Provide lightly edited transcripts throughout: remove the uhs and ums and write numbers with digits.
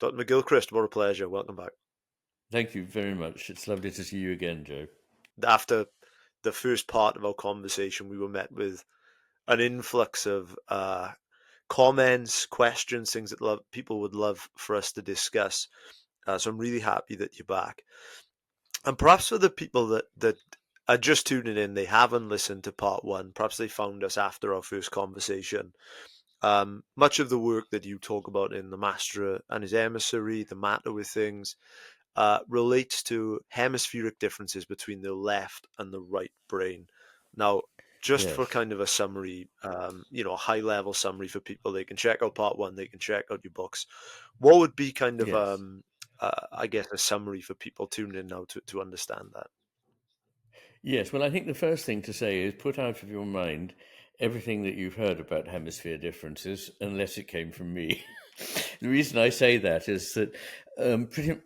Dr. McGilchrist, what a pleasure. Welcome back. Thank you very much. It's lovely to see you again, Joe. After the first part of our conversation, we were met with an influx of comments, questions, things that people would love for us to discuss. So I'm really happy that you're back. And perhaps for the people that are just tuning in, they haven't listened to part one. Perhaps they found us after our first conversation. Much of the work that you talk about in The Master and His Emissary, The Matter with Things, relates to hemispheric differences between the left and the right brain. Now, just for Yes. kind of a summary, a high level summary for people, they can check out part one, they can check out your books. What would be kind of, Yes. I guess, a summary for people tuning in now to understand that? Yes. Well, I think the first thing to say is put out of your mind everything that you've heard about hemisphere differences, unless it came from me. The reason I say that is that pretty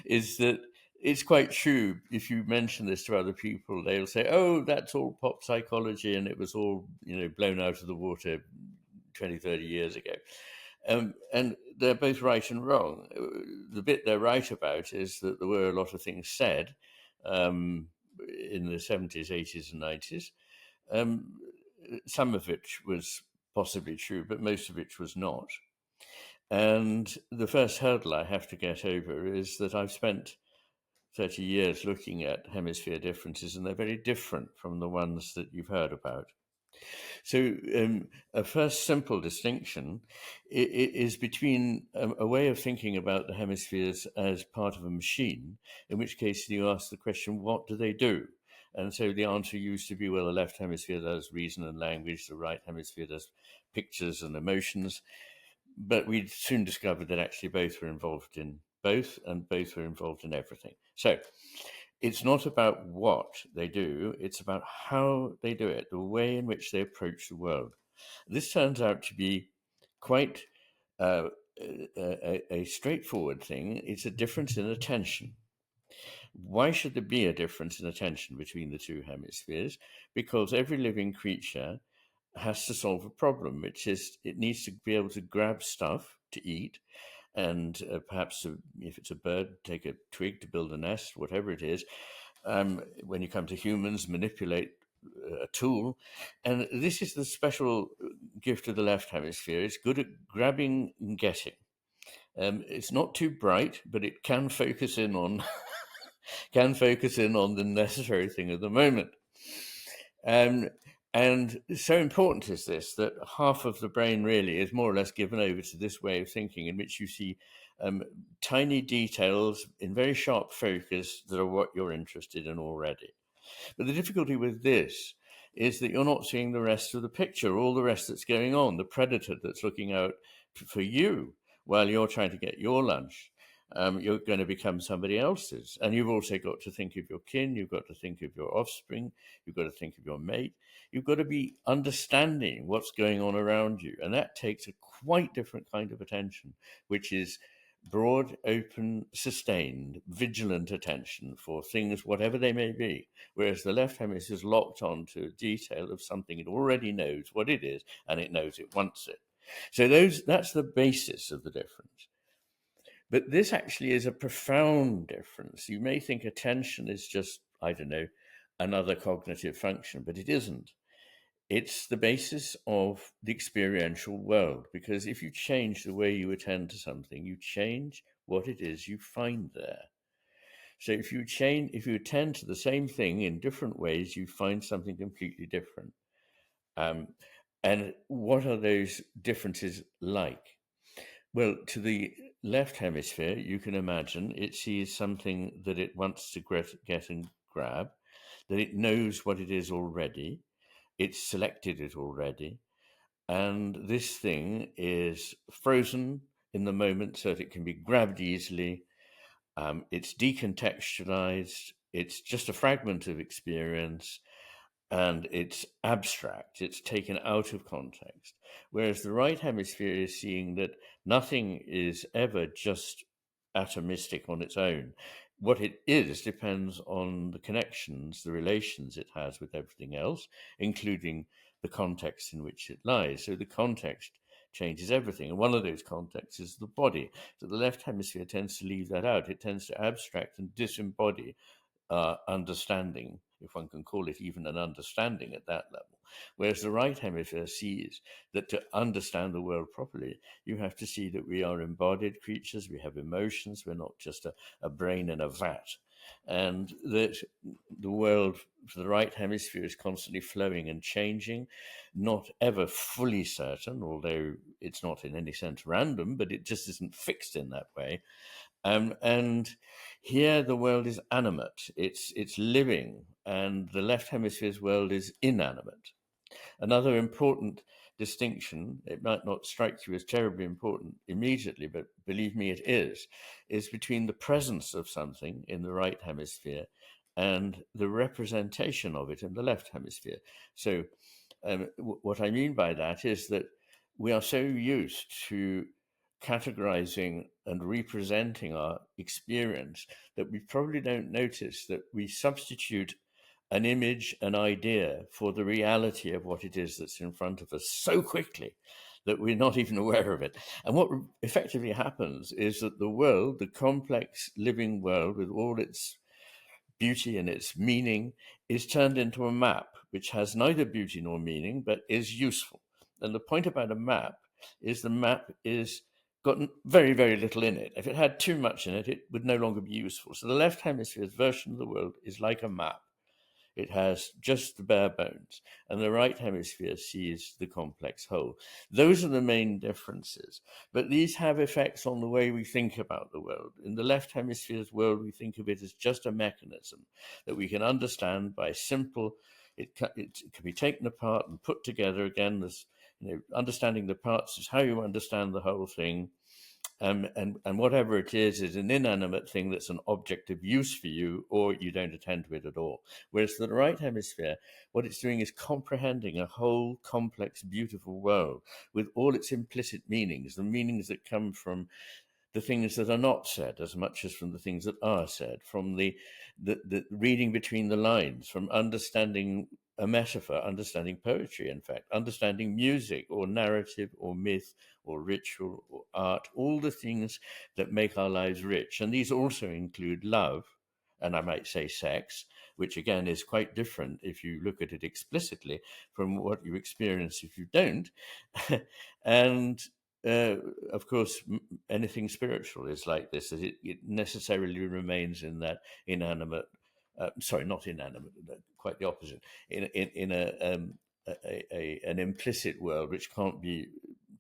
is that it's quite true. If you mention this to other people, they'll say, "Oh, that's all pop psychology, and it was all blown out of the water 20, 30 years ago." And they're both right and wrong. The bit they're right about is that there were a lot of things said um, in the 70s, 80s, and 90s. Um, some of which was possibly true, but most of which was not. And the first hurdle I have to get over is that I've spent 30 years looking at hemisphere differences, and they're very different from the ones that you've heard about. So, a first simple distinction is between a way of thinking about the hemispheres as part of a machine, in which case you ask the question, what do they do? And so the answer used to be, well, the left hemisphere does reason and language, the right hemisphere does pictures and emotions. But we soon discovered that actually both were involved in both, and both were involved in everything. So it's not about what they do, it's about how they do it, the way in which they approach the world. This turns out to be quite uh, a straightforward thing. It's a difference in attention. Why should there be a difference in attention between the two hemispheres? Because every living creature has to solve a problem, which is it needs to be able to grab stuff to eat, and perhaps if it's a bird, take a twig to build a nest, whatever it is. When you come to humans, manipulate a tool. And this is the special gift of the left hemisphere. It's good at grabbing and getting. It's not too bright, but it can focus in on can focus in on the necessary thing at the moment. Um, and so important is this that half of the brain really is more or less given over to this way of thinking, in which you see tiny details in very sharp focus that are what you're interested in already. But the difficulty with this is that you're not seeing the rest of the picture, all the rest that's going on, the predator that's looking out for you while you're trying to get your lunch. You're going to become somebody else's. And you've also got to think of your kin, you've got to think of your offspring, you've got to think of your mate. You've got to be understanding what's going on around you. And that takes a quite different kind of attention, which is broad, open, sustained, vigilant attention for things, whatever they may be. Whereas the left hemisphere is locked on to a detail of something it already knows what it is, and it knows it wants it. So that's the basis of the difference. But this actually is a profound difference. You may think attention is just, I don't know, another cognitive function, but it isn't. It's the basis of the experiential world, because if you change the way you attend to something, you change what it is you find there. So if you attend to the same thing in different ways, you find something completely different. Um, and what are those differences like? Well, to the left hemisphere, you can imagine it sees something that it wants to get and grab, that it knows what it is already, it's selected it already, and this thing is frozen in the moment so that it can be grabbed easily. It's decontextualized, it's just a fragment of experience, and it's abstract, it's taken out of context. Whereas the right hemisphere is seeing that nothing is ever just atomistic on its own. What it is depends on the connections, the relations it has with everything else, including the context in which it lies. So the context changes everything. And one of those contexts is the body. So the left hemisphere tends to leave that out. It tends to abstract and disembody understanding, if one can call it even an understanding at that level. Whereas the right hemisphere sees that to understand the world properly, you have to see that we are embodied creatures, we have emotions, we're not just a brain in a vat. And that the world for the right hemisphere is constantly flowing and changing, not ever fully certain, although it's not in any sense random, but it just isn't fixed in that way. And here the world is animate, it's living, and the left hemisphere's world is inanimate. Another important distinction, it might not strike you as terribly important immediately, but believe me, it is between the presence of something in the right hemisphere and the representation of it in the left hemisphere. So, what I mean by that is that we are so used to categorizing and representing our experience that we probably don't notice that we substitute an image, an idea for the reality of what it is that's in front of us so quickly that we're not even aware of it. And what effectively happens is that the world, the complex living world with all its beauty and its meaning, is turned into a map which has neither beauty nor meaning but is useful. And the point about a map is the map is got very, very little in it. If it had too much in it, it would no longer be useful. So the left hemisphere's version of the world is like a map. It has just the bare bones, and the right hemisphere sees the complex whole. Those are the main differences, but these have effects on the way we think about the world. In the left hemisphere's world, we think of it as just a mechanism that we can understand by simple. It can be taken apart and put together again. There's, understanding the parts is how you understand the whole thing. And whatever it is an inanimate thing that's an object of use for you, or you don't attend to it at all. Whereas the right hemisphere, what it's doing is comprehending a whole complex, beautiful world with all its implicit meanings, the meanings that come from the things that are not said as much as from the things that are said, from the reading between the lines, from understanding a metaphor, understanding poetry, in fact, understanding music or narrative or myth or ritual or art, all the things that make our lives rich. And these also include love, and I might say sex, which again is quite different if you look at it explicitly from what you experience if you don't. And of course, anything spiritual is like this, that it necessarily remains in that inanimate, sorry, not inanimate, quite the opposite, in an implicit world which can't be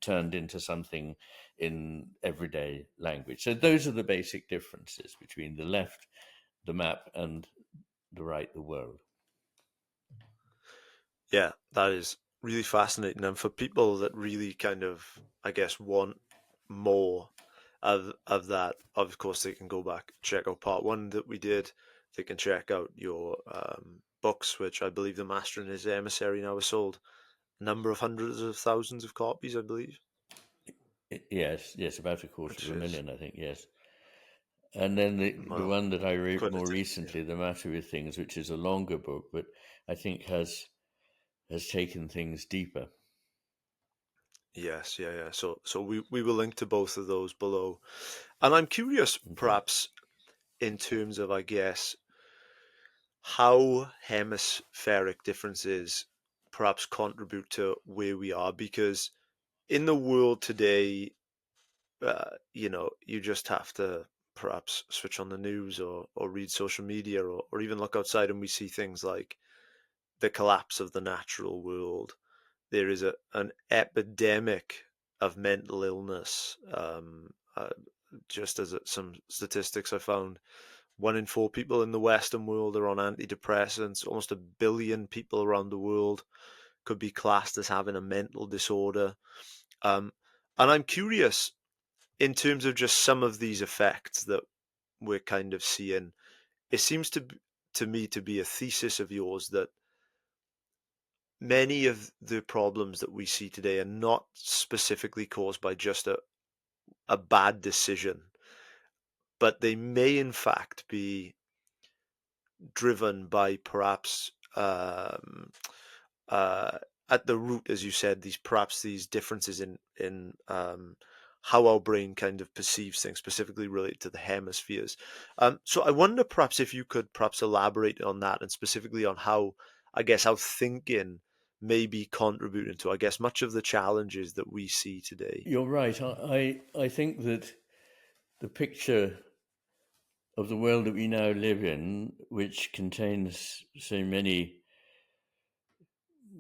turned into something in everyday language. So those are the basic differences between the left, the map, and the right, the world. Yeah, that is really fascinating. And for people that really kind of, I guess, want more of that, of course, they can go back, check out part one that we did. They can check out your books, which I believe The Master and His Emissary now has sold a number of hundreds of thousands of copies, I believe. Yes, about a quarter Which of a is million, I think, yes. And then the well, one that I wrote quite more yeah. recently, The Matter with Things, which is a longer book, but I think has taken things deeper. Yes, yeah. So we will link to both of those below. And I'm curious, Okay. perhaps, in terms of, I guess, how hemispheric differences perhaps contribute to where we are, because in the world today, you just have to perhaps switch on the news or read social media or even look outside and we see things like the collapse of the natural world. There is an epidemic of mental illness. Just as some statistics I found, 1 in 4 people in the Western world are on antidepressants. Almost 1 billion people around the world could be classed as having a mental disorder. Um, and I'm curious, in terms of just some of these effects that we're kind of seeing, it seems to me to be a thesis of yours that many of the problems that we see today are not specifically caused by just a bad decision, but they may in fact be driven by perhaps at the root, as you said, these differences in how our brain kind of perceives things, specifically related to the hemispheres. So I wonder perhaps if you could perhaps elaborate on that, and specifically on how, I guess, how thinking may be contributing to, I guess, much of the challenges that we see today. You're right. I think that the picture of the world that we now live in, which contains so many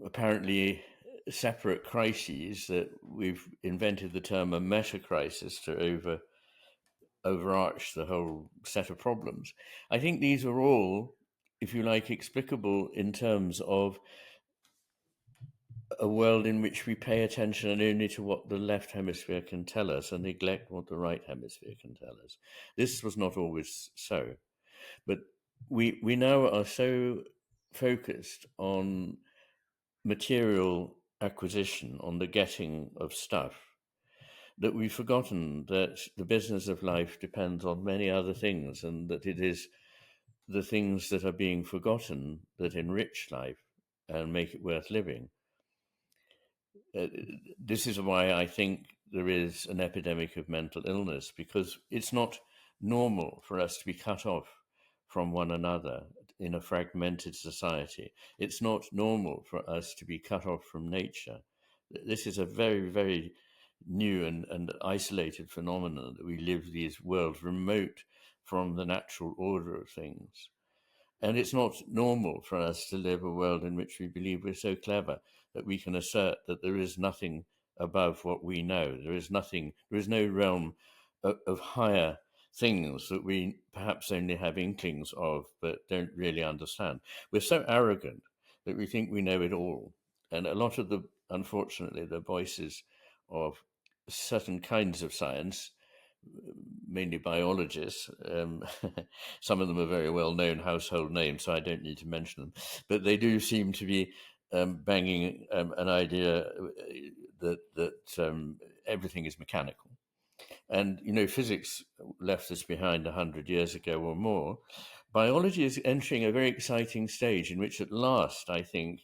apparently separate crises, that we've invented the term a meta crisis to overarch the whole set of problems. I think these are all, if you like, explicable in terms of a world in which we pay attention only to what the left hemisphere can tell us and neglect what the right hemisphere can tell us. This was not always so, but we now are so focused on material acquisition, on the getting of stuff, that we've forgotten that the business of life depends on many other things, and that it is the things that are being forgotten that enrich life and make it worth living. This is why I think there is an epidemic of mental illness, because it's not normal for us to be cut off from one another in a fragmented society. It's not normal for us to be cut off from nature. This is a very, very new and isolated phenomenon, that we live these worlds remote from the natural order of things. And it's not normal for us to live a world in which we believe we're so clever that we can assert that there is nothing above what we know. There is no realm of higher things that we perhaps only have inklings of but don't really understand. We're so arrogant that we think we know it all. And a lot of unfortunately, the voices of certain kinds of science, mainly biologists. Some of them are very well known household names, so I don't need to mention them. But they do seem to be banging an idea that everything is mechanical. And, physics left us behind 100 years ago or more. Biology is entering a very exciting stage in which, at last, I think,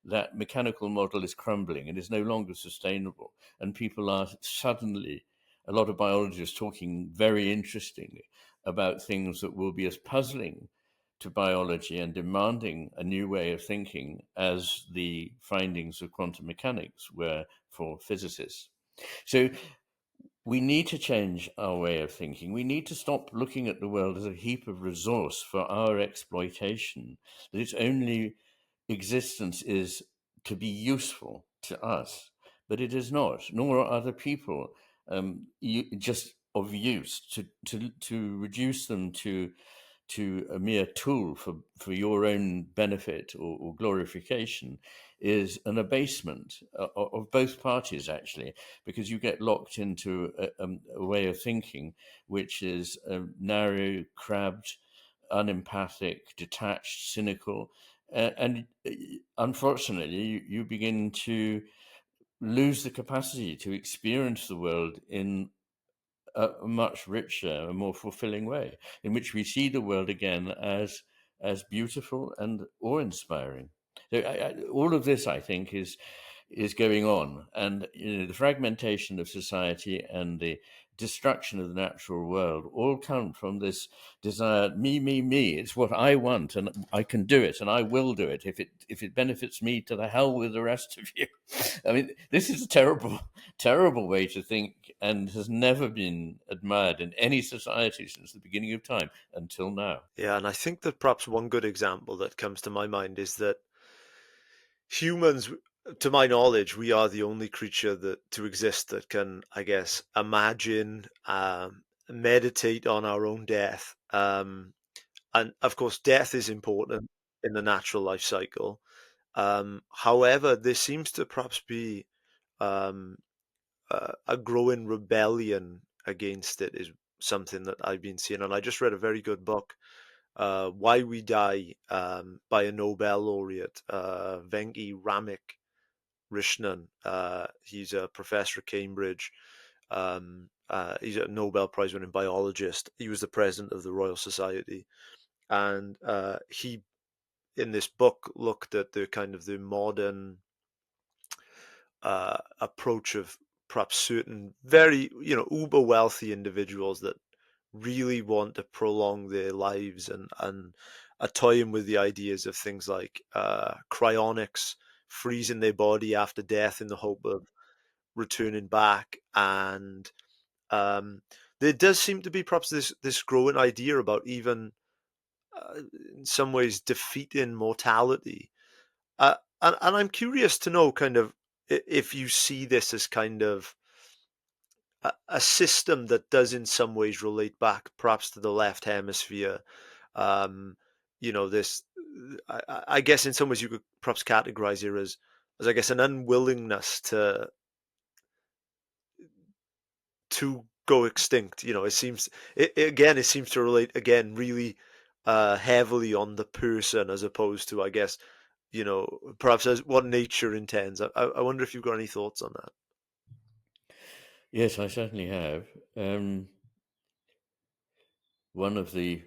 that mechanical model is crumbling and is no longer sustainable. And people are suddenly, a lot of biologists, talking very interestingly about things that will be as puzzling to biology and demanding a new way of thinking as the findings of quantum mechanics were for physicists. So we need to change our way of thinking. We need to stop looking at the world as a heap of resource for our exploitation, that its only existence is to be useful to us. But it is not, nor are other people just of use. To reduce them to a mere tool for your own benefit or glorification is an abasement of both parties, actually, because you get locked into a way of thinking which is narrow, crabbed, unempathic, detached, cynical. And unfortunately, you begin to lose the capacity to experience the world in a much richer, a more fulfilling way, in which we see the world again as beautiful and awe-inspiring. So all of this, I think, is going on, and the fragmentation of society and the destruction of the natural world all come from this desire, me. It's what I want, and I can do it, and I will do it if it benefits me. To the hell with the rest of you. I mean, this is a terrible way to think, and has never been admired in any society since the beginning of time until now. Yeah, and I think that perhaps one good example that comes to my mind is that humans, to my knowledge, we are the only creature to exist that can, I guess, imagine, meditate on our own death. And of course, death is important in the natural life cycle. However, there seems to perhaps be um, a growing rebellion against it, is something that I've been seeing. And I just read a very good book, Why We Die, by a Nobel laureate, Venki Ramakrishnan. He's a professor at Cambridge. He's a Nobel Prize winning biologist. He was the president of the Royal Society. And he, in this book, looked at the kind of the modern approach of perhaps certain very, uber wealthy individuals that really want to prolong their lives and are toying with the ideas of things like cryonics, freezing their body after death in the hope of returning back. And there does seem to be perhaps this growing idea about even in some ways defeating mortality. And I'm curious to know kind of if you see this as kind of a system that does in some ways relate back perhaps to the left hemisphere. Um, this, I guess in some ways you could perhaps categorize here as I guess an unwillingness to go extinct. It seems it seems to relate again really heavily on the person as opposed to, I guess, perhaps as what nature intends. I wonder if you've got any thoughts on that. Yes, I certainly have. One of the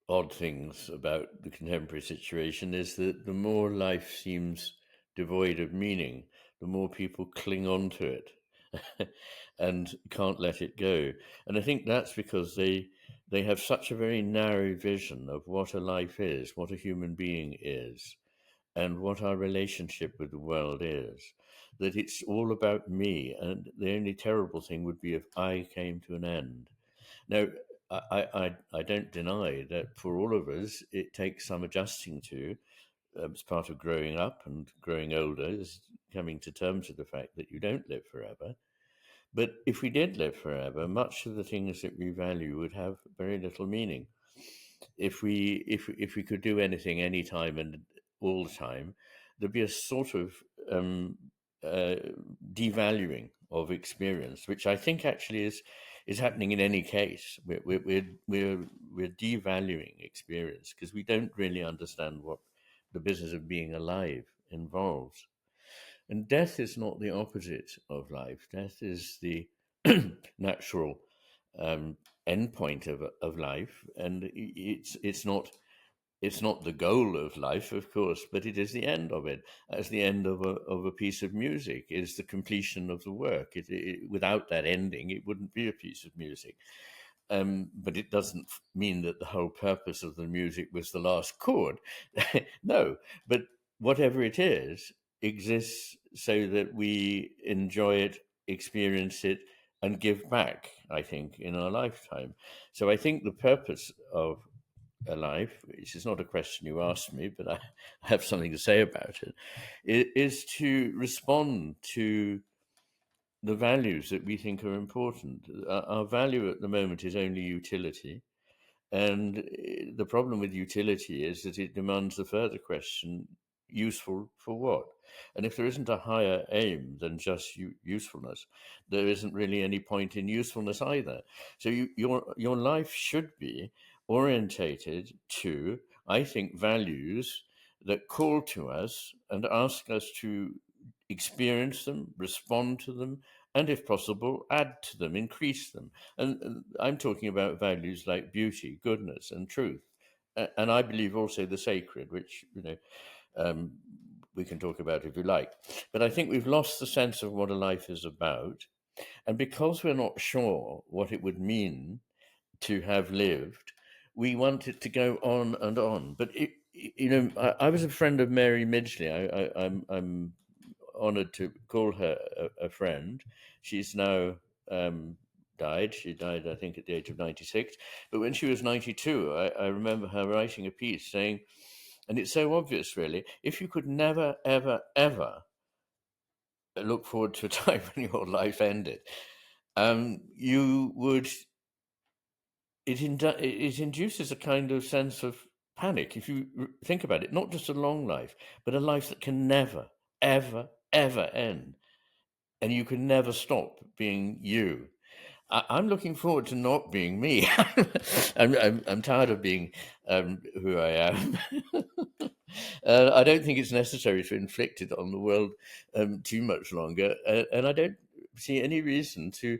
odd things about the contemporary situation is that the more life seems devoid of meaning, the more people cling on to it and can't let it go. And I think that's because they have such a very narrow vision of what a life is, what a human being is, and what our relationship with the world is, that it's all about me. And the only terrible thing would be if I came to an end. Now, I don't deny that for all of us, it takes some adjusting to. It's part of growing up and growing older is coming to terms with the fact that you don't live forever. But if we did live forever, much of the things that we value would have very little meaning. If we could do anything anytime and all the time, there'd be a sort of um, uh, devaluing of experience, which I think actually is happening in any case. We're devaluing experience because we don't really understand what the business of being alive involves. And death is not the opposite of life. Death is the natural um, endpoint of life, and it's not the goal of life, of course, but it is the end of it. As the end of a piece of music is the completion of the work. Without that ending, it wouldn't be a piece of music. But it doesn't mean that the whole purpose of the music was the last chord. No, but whatever it is exists so that we enjoy it, experience it, and give back, I think, in our lifetime. So I think the purpose of a life, which is not a question you asked me, but I have something to say about it, is to respond to the values that we think are important. Our value at the moment is only utility. And the problem with utility is that it demands the further question, useful for what? And if there isn't a higher aim than just usefulness, there isn't really any point in usefulness either. So your life should be orientated to, I think, values that call to us and ask us to experience them, respond to them, and if possible, add to them, increase them. And I'm talking about values like beauty, goodness, and truth. And I believe also the sacred, which, um, we can talk about if you like. But I think we've lost the sense of what a life is about. And because we're not sure what it would mean to have lived, we want it to go on and on. But I was a friend of Mary Midgley. I'm honored to call her a friend. She's now died. She died, I think, at the age of 96. But when she was 92, I remember her writing a piece saying, and it's so obvious, really, if you could never, ever, ever look forward to a time when your life ended, you would. It induces a kind of sense of panic if you think about it. Not just a long life, but a life that can never, ever, ever end, and you can never stop being you. I'm looking forward to not being me. I'm tired of being who I am. I don't think it's necessary to inflict it on the world too much longer, and I don't see any reason to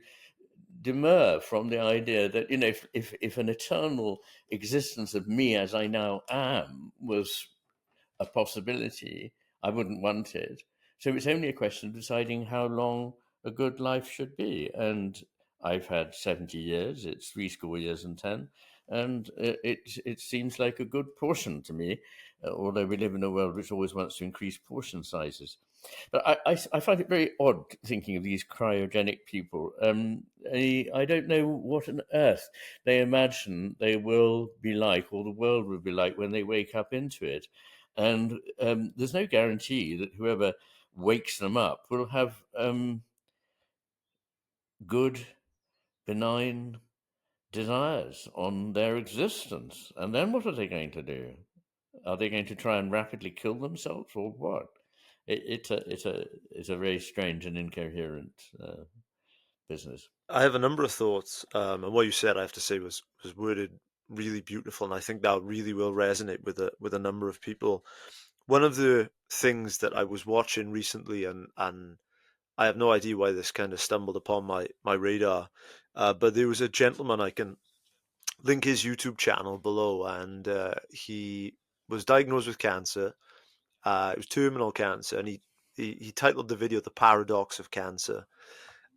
demur from the idea that if an eternal existence of me as I now am was a possibility, I wouldn't want it. So it's only a question of deciding how long a good life should be. And I've had 70 years, it's 70 and 10, and it seems like a good portion to me, although we live in a world which always wants to increase portion sizes. But I find it very odd thinking of these cryogenic people. I don't know what on earth they imagine they will be like, or the world will be like when they wake up into it. And there's no guarantee that whoever wakes them up will have good, benign desires on their existence. And then what are they going to do? Are they going to try and rapidly kill themselves, or what? It's a very strange and incoherent business. I have a number of thoughts, and what you said, I have to say, was worded really beautiful, and I think that really will resonate with a number of people. One of the things that I was watching recently, and I have no idea why this kind of stumbled upon my radar, but there was a gentleman, I can link his YouTube channel below, and he was diagnosed with cancer. It was terminal cancer, and he titled the video "The Paradox of Cancer."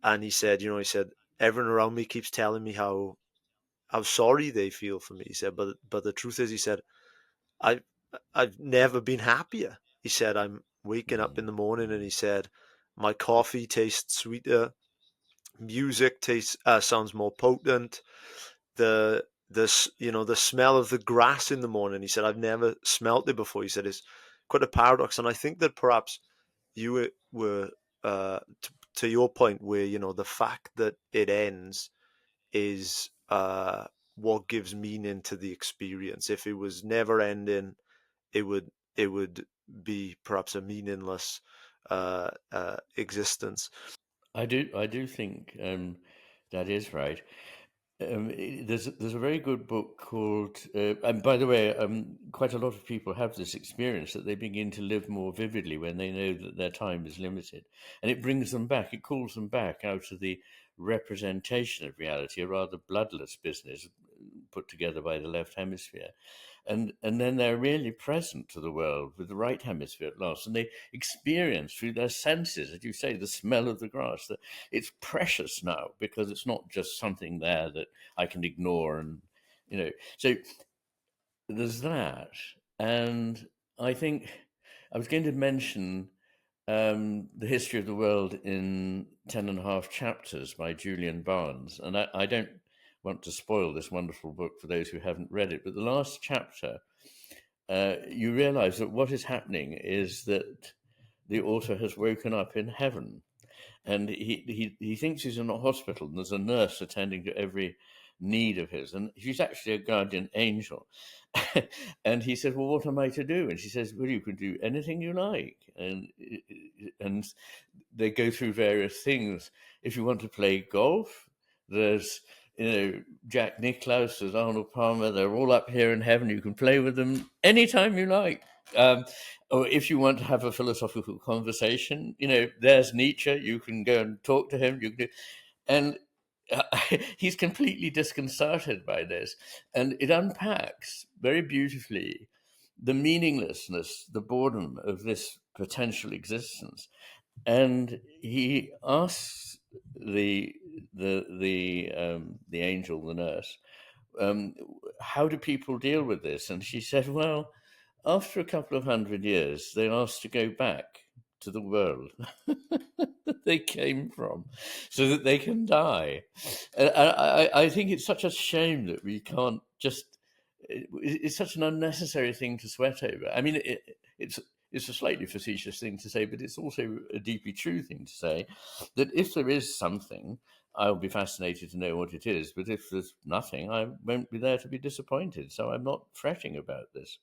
And he said, he said, everyone around me keeps telling me how sorry they feel for me. He said, but the truth is, he said, I I've never been happier. He said, I'm waking up in the morning, and he said, my coffee tastes sweeter, music tastes sounds more potent. The smell of the grass in the morning. He said, I've never smelt it before. He said, it's quite a paradox, and I think that perhaps you were to your point, where the fact that it ends is what gives meaning to the experience. If it was never ending, it would be perhaps a meaningless existence. I do think that is right. There's a very good book called, and by the way, quite a lot of people have this experience that they begin to live more vividly when they know that their time is limited, and it brings them back. It calls them back out of the representation of reality, a rather bloodless business put together by the left hemisphere, and then they're really present to the world with the right hemisphere at last, and they experience through their senses, as you say, the smell of the grass. That it's precious now because it's not just something there that I can ignore, and so there's that. And I think I was going to mention the history of the world in 10.5 chapters by Julian Barnes, and I don't want to spoil this wonderful book for those who haven't read it, but the last chapter, you realize that what is happening is that the author has woken up in heaven, and he thinks he's in a hospital, and there's a nurse attending to every need of his, and she's actually a guardian angel. And he says, well, what am I to do? And she says, well, you can do anything you like. And they go through various things. If you want to play golf, there's Jack Nicklaus, there's Arnold Palmer, they're all up here in heaven. You can play with them anytime you like. Or if you want to have a philosophical conversation, there's Nietzsche. You can go and talk to him. You can do, and he's completely disconcerted by this, and it unpacks very beautifully the meaninglessness, the boredom of this potential existence. And he asks the angel, the nurse, how do people deal with this? And she said, well, after a couple of 100 years, they're asked to go back to the world that they came from so that they can die. And I think it's such a shame that we can't just, it's such an unnecessary thing to sweat over. I mean, it's a slightly facetious thing to say, but it's also a deeply true thing to say, that if there is something, I'll be fascinated to know what it is. But if there's nothing, I won't be there to be disappointed. So I'm not fretting about this.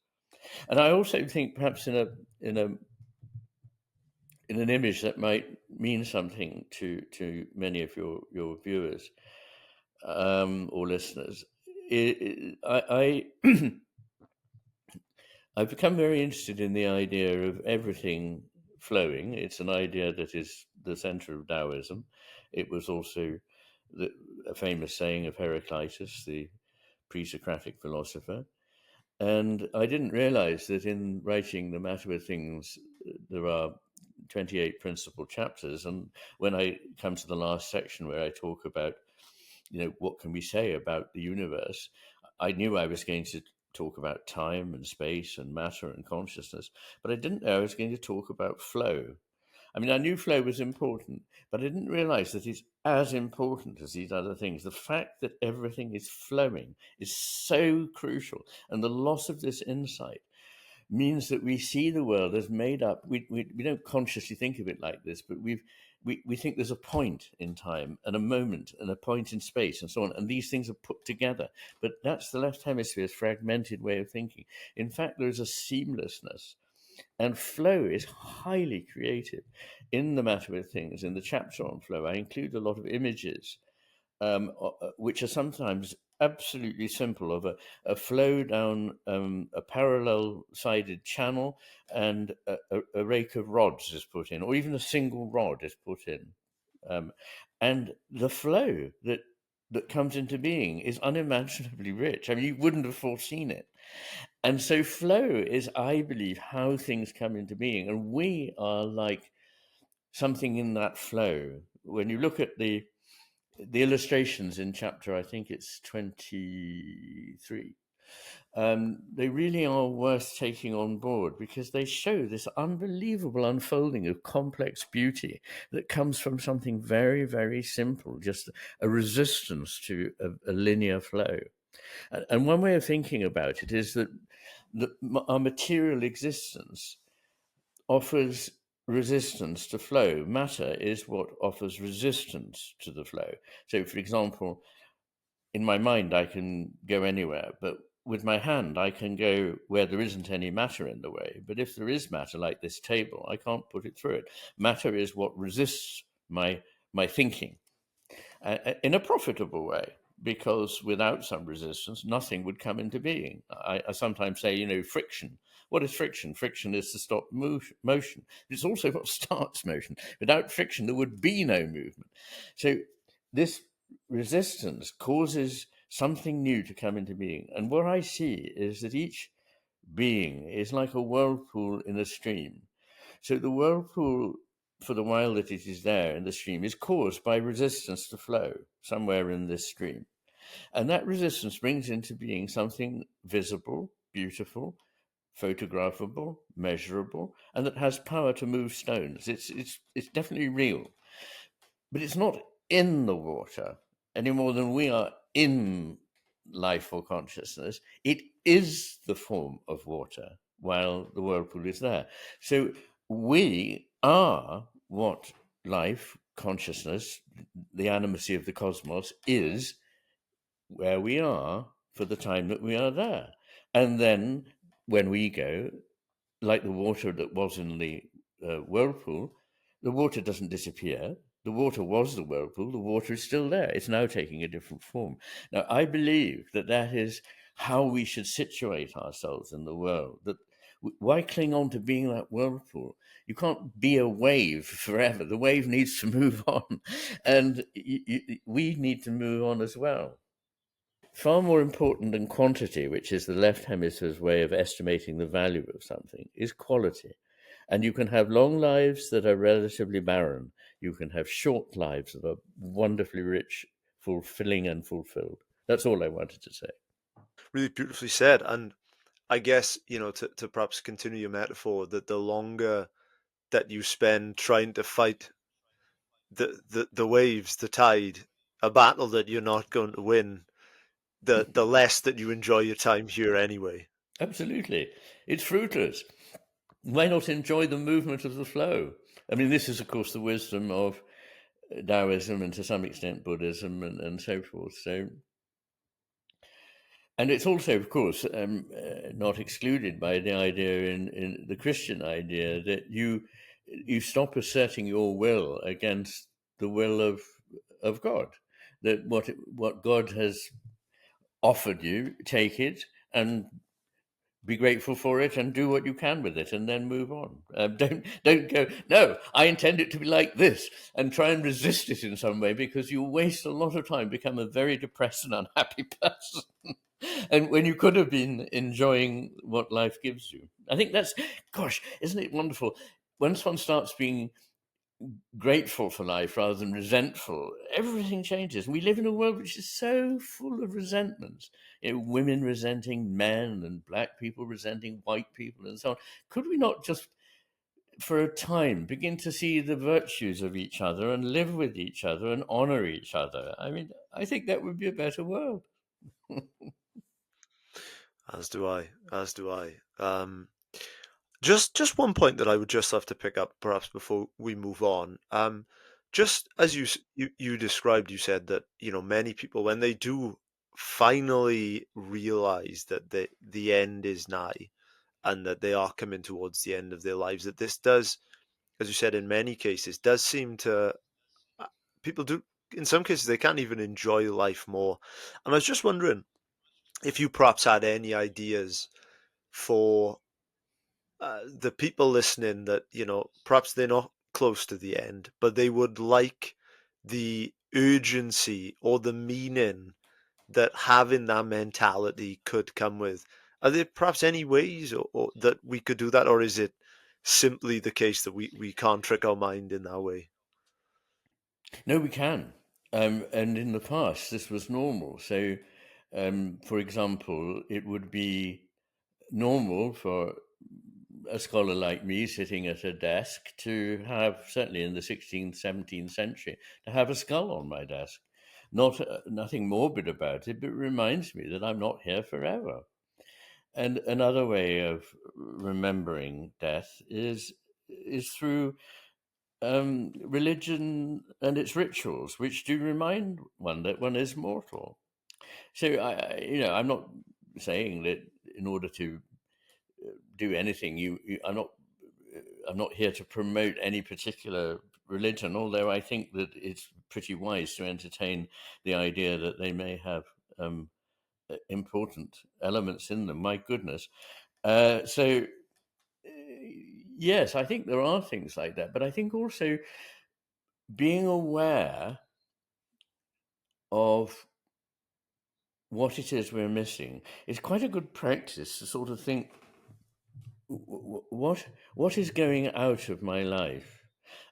And I also think perhaps in an image that might mean something to many of your viewers or listeners, I've become very interested in the idea of everything flowing. It's an idea that is the center of Taoism. It was also a famous saying of Heraclitus, the pre-Socratic philosopher. And I didn't realize that in writing The Matter with Things, there are 28 principal chapters. And when I come to the last section where I talk about, what can we say about the universe, I knew I was going to talk about time and space and matter and consciousness, but I didn't know I was going to talk about flow. I mean, I knew flow was important, but I didn't realize that it's as important as these other things. The fact that everything is flowing is so crucial. And the loss of this insight means that we see the world as made up. We don't consciously think of it like this, but we think there's a point in time and a moment and a point in space and so on. And these things are put together. But that's the left hemisphere's fragmented way of thinking. In fact, there is a seamlessness. And flow is highly creative. In the Matter of Things, in the chapter on flow, I include a lot of images, which are sometimes absolutely simple, of a flow down a parallel-sided channel, and a rake of rods is put in, or even a single rod is put in. And the flow that comes into being is unimaginably rich. I mean, you wouldn't have foreseen it. And so flow is, I believe, how things come into being. And we are like something in that flow. When you look at the illustrations in chapter, I think it's 23, they really are worth taking on board, because they show this unbelievable unfolding of complex beauty that comes from something very, very simple, just a resistance to a linear flow. And one way of thinking about it is that our material existence offers resistance to flow. Matter is what offers resistance to the flow. So, for example, in my mind, I can go anywhere, but with my hand, I can go where there isn't any matter in the way. But if there is matter, like this table, I can't put it through it. Matter is what resists my thinking in a profitable way, because without some resistance, nothing would come into being. I sometimes say, friction. What is friction? Friction is to stop motion. It's also what starts motion. Without friction, there would be no movement. So this resistance causes something new to come into being. And what I see is that each being is like a whirlpool in a stream. So the whirlpool, for the while that it is there in the stream, is caused by resistance to flow somewhere in this stream. And that resistance brings into being something visible, beautiful, photographable, measurable, and that has power to move stones. It's definitely real. But it's not in the water any more than we are in life or consciousness. It is the form of water while the whirlpool is there. So we are what life, consciousness, the animacy of the cosmos is, where we are for the time that we are there. And then when we go, like the water that was in the whirlpool, the water doesn't disappear. The water was the whirlpool. The water is still there. It's now taking a different form. Now, I believe that is how we should situate ourselves in the world. That why cling on to being that whirlpool? You can't be a wave forever. The wave needs to move on, and we need to move on as well. Far more important than quantity, which is the left hemisphere's way of estimating the value of something, is quality. And you can have long lives that are relatively barren. You can have short lives that are wonderfully rich, fulfilling, and fulfilled. That's all I wanted to say. Really beautifully said. And I guess, to perhaps continue your metaphor, that the longer that you spend trying to fight the waves, the tide, a battle that you're not going to win, the less that you enjoy your time here anyway. Absolutely. It's fruitless. Why not enjoy the movement of the flow? I mean, this is, of course, the wisdom of Taoism and to some extent Buddhism and so forth. So, and it's also, of course, not excluded by the idea in the Christian idea that you stop asserting your will against the will of God. That what God has offered you, take it and be grateful for it and do what you can with it, and then move on. Don't go, no, I intend it to be like this, and try and resist it in some way, because you waste a lot of time, become a very depressed and unhappy person. And when you could have been enjoying what life gives you. I think that's, gosh, isn't it wonderful? once one starts being grateful for life rather than resentful, everything changes. And we live in a world which is so full of resentments. Women resenting men and black people resenting white people and so on. Could we not just, for a time, begin to see the virtues of each other and live with each other and honor each other? I mean, I think that would be a better world. As do I. As do I. Just one point that I would just have to pick up, perhaps before we move on. Just as you described, you said that many people, when they do finally realize that the end is nigh and that they are coming towards the end of their lives, that this does, as you said, in many cases, does seem to people do. In some cases, they can't even enjoy life more. And I was just wondering if you perhaps had any ideas for the people listening that perhaps they're not close to the end, but they would like the urgency or the meaning that having that mentality could come with. Are there perhaps any ways or that we could do that, or is it simply the case that we can't trick our mind in that way? No, we can. And in the past, this was normal. So, for example, it would be normal for a scholar like me sitting at a desk to have, certainly in the 16th, 17th century, to have a skull on my desk. Nothing morbid about it, but it reminds me that I'm not here forever. And another way of remembering death is through religion and its rituals, which do remind one that one is mortal. So I'm not saying that in order to do anything, I'm not here to promote any particular religion, although I think that it's pretty wise to entertain the idea that they may have important elements in them. My goodness. So yes, I think there are things like that, but I think also being aware of what it is we're missing is quite a good practice to sort of think, what is going out of my life,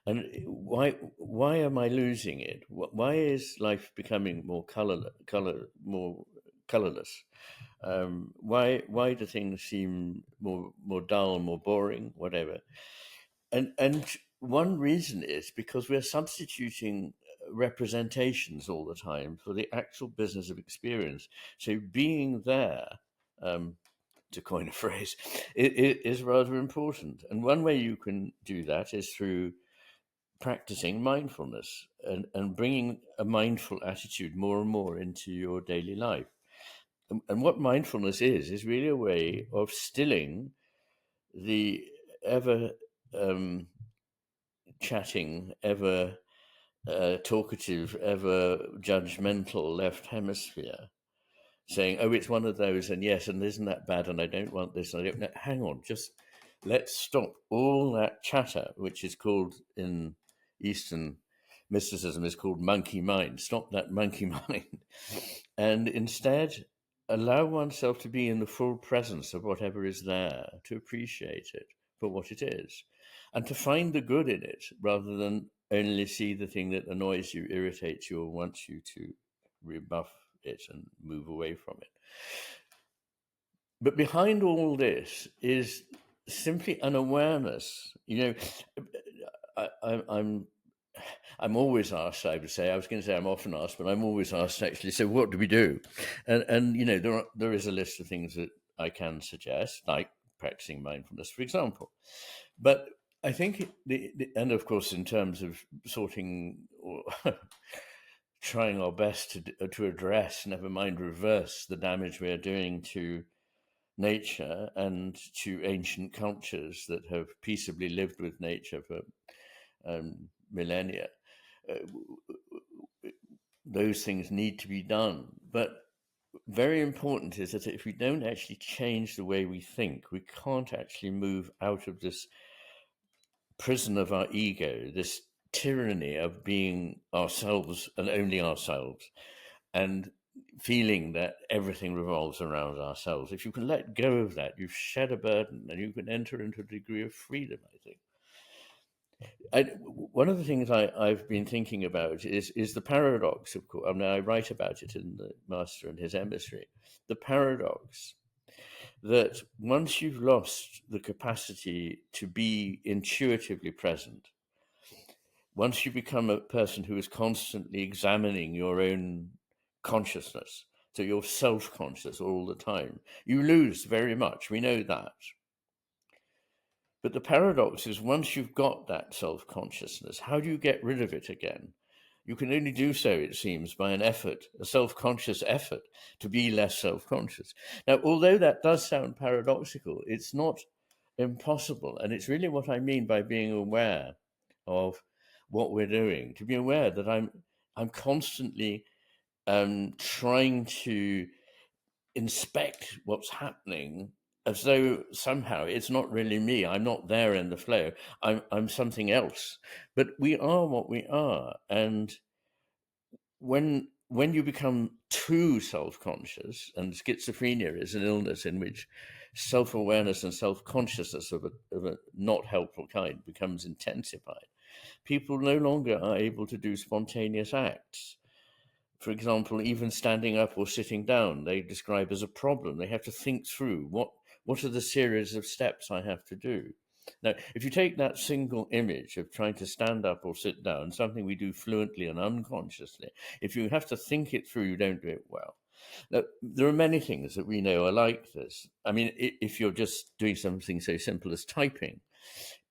and why am I losing it? Why is life becoming more more colorless? Why do things seem more dull, more boring, whatever? And one reason is because we're substituting representations all the time for the actual business of experience. So being there, um, to coin a phrase, it is rather important. And one way you can do that is through practicing mindfulness and bringing a mindful attitude more and more into your daily life. And what mindfulness is really a way of stilling the ever chatting, ever talkative, ever judgmental left hemisphere, saying, "Oh, it's one of those, and yes, and isn't that bad? And I don't want this. And I don't." No, hang on, just let's stop all that chatter, which is called in Eastern mysticism is called monkey mind. Stop that monkey mind, and instead allow oneself to be in the full presence of whatever is there, to appreciate it for what it is, and to find the good in it rather than only see the thing that annoys you, irritates you, or wants you to rebuff it and move away from it. But behind all this is simply an awareness. I'm always asked. I would say I was going to say I'm often asked, but I'm always asked actually. So what do we do? And there is a list of things that I can suggest, like practicing mindfulness, for example. But I think and of course in terms of sorting or trying our best to address, never mind reverse, the damage we are doing to nature and to ancient cultures that have peaceably lived with nature for millennia. Those things need to be done. But very important is that if we don't actually change the way we think, we can't actually move out of this prison of our ego, this tyranny of being ourselves and only ourselves, and feeling that everything revolves around ourselves. If you can let go of that, you've shed a burden and you can enter into a degree of freedom, I think. One of the things I've been thinking about is the paradox, of course. I mean, I write about it in The Master and His Emissary. The paradox that once you've lost the capacity to be intuitively present, once you become a person who is constantly examining your own consciousness, so you're self-conscious all the time, you lose very much. We know that. But the paradox is once you've got that self-consciousness, how do you get rid of it again? You can only do so, it seems, by an effort, a self-conscious effort to be less self-conscious. Now, although that does sound paradoxical, it's not impossible. And it's really what I mean by being aware of what we're doing, to be aware that I'm constantly trying to inspect what's happening as though somehow it's not really me. I'm not there in the flow. I'm something else. But we are what we are. And when you become too self-conscious, and schizophrenia is an illness in which self-awareness and self-consciousness of a not helpful kind becomes intensified, people no longer are able to do spontaneous acts. For example, even standing up or sitting down, they describe as a problem. They have to think through what are the series of steps I have to do. Now, if you take that single image of trying to stand up or sit down, something we do fluently and unconsciously, if you have to think it through, you don't do it well. Now, there are many things that we know are like this. I mean, if you're just doing something so simple as typing,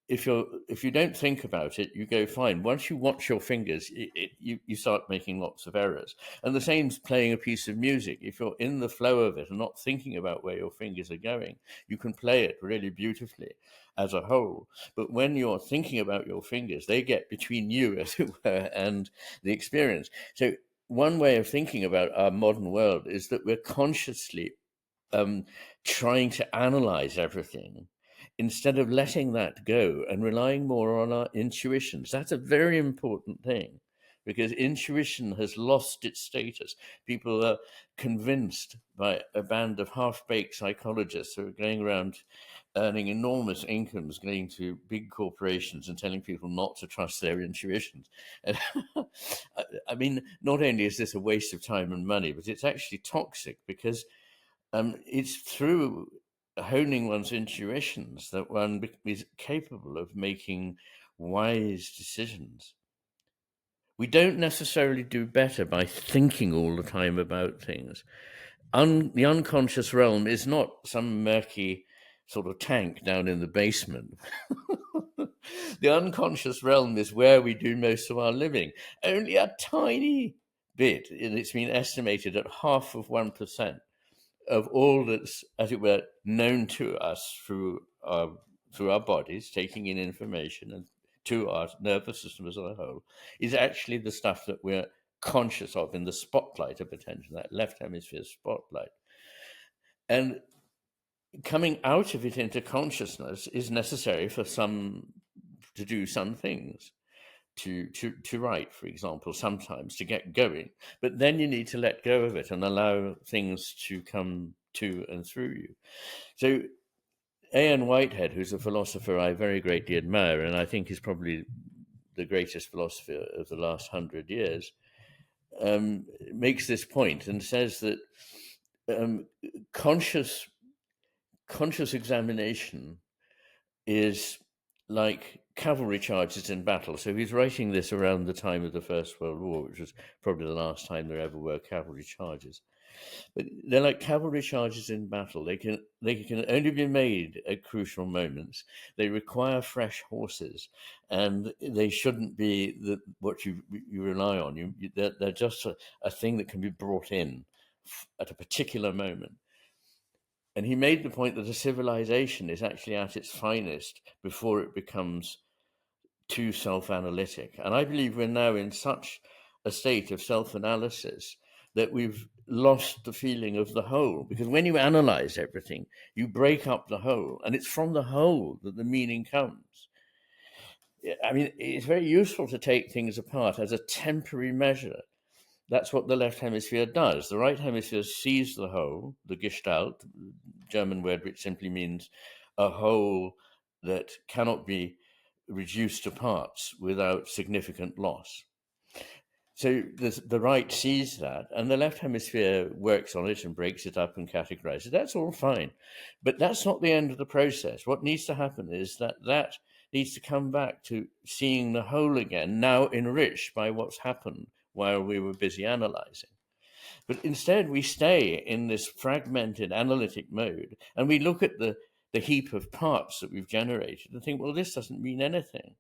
if you don't think about it, you go fine. Once you watch your fingers, you start making lots of errors. And the same's playing a piece of music. If you're in the flow of it and not thinking about where your fingers are going, you can play it really beautifully as a whole. But when you're thinking about your fingers, they get between you, as it were, and the experience. So one way of thinking about our modern world is that we're consciously trying to analyze everything instead of letting that go and relying more on our intuitions. That's a very important thing, because intuition has lost its status. People are convinced by a band of half-baked psychologists who are going around earning enormous incomes, going to big corporations and telling people not to trust their intuitions. And I mean, not only is this a waste of time and money, but it's actually toxic, because it's through honing one's intuitions that one is capable of making wise decisions. We don't necessarily do better by thinking all the time about things. The unconscious realm is not some murky sort of tank down in the basement. The unconscious realm is where we do most of our living. Only a tiny bit, and it's been estimated at 0.5% of all that's, as it were, known to us through our bodies, taking in information, and to our nervous system as a whole, is actually the stuff that we're conscious of in the spotlight of attention, that left hemisphere spotlight. And coming out of it into consciousness is necessary for to do some things. To write, for example, sometimes to get going, but then you need to let go of it and allow things to come to and through you. So A.N. Whitehead, who's a philosopher I very greatly admire, and I think is probably the greatest philosopher of the last 100 years, makes this point and says that conscious examination is like cavalry charges in battle. So he's writing this around the time of the First World War, which was probably the last time there ever were cavalry charges. But they're like cavalry charges in battle. They can only be made at crucial moments. They require fresh horses, and they shouldn't be what you rely on. They're just a thing that can be brought in at a particular moment. And he made the point that a civilization is actually at its finest before it becomes too self-analytic. And I believe we're now in such a state of self-analysis that we've lost the feeling of the whole. Because when you analyze everything, you break up the whole, and it's from the whole that the meaning comes. I mean, it's very useful to take things apart as a temporary measure. That's what the left hemisphere does. The right hemisphere sees the whole, the Gestalt, German word which simply means a whole that cannot be reduced to parts without significant loss. So the right sees that, and the left hemisphere works on it and breaks it up and categorizes it. That's all fine. But that's not the end of the process. What needs to happen is that needs to come back to seeing the whole again, now enriched by what's happened while we were busy analyzing. But instead, we stay in this fragmented analytic mode, and we look at the heap of parts that we've generated and think, well, this doesn't mean anything.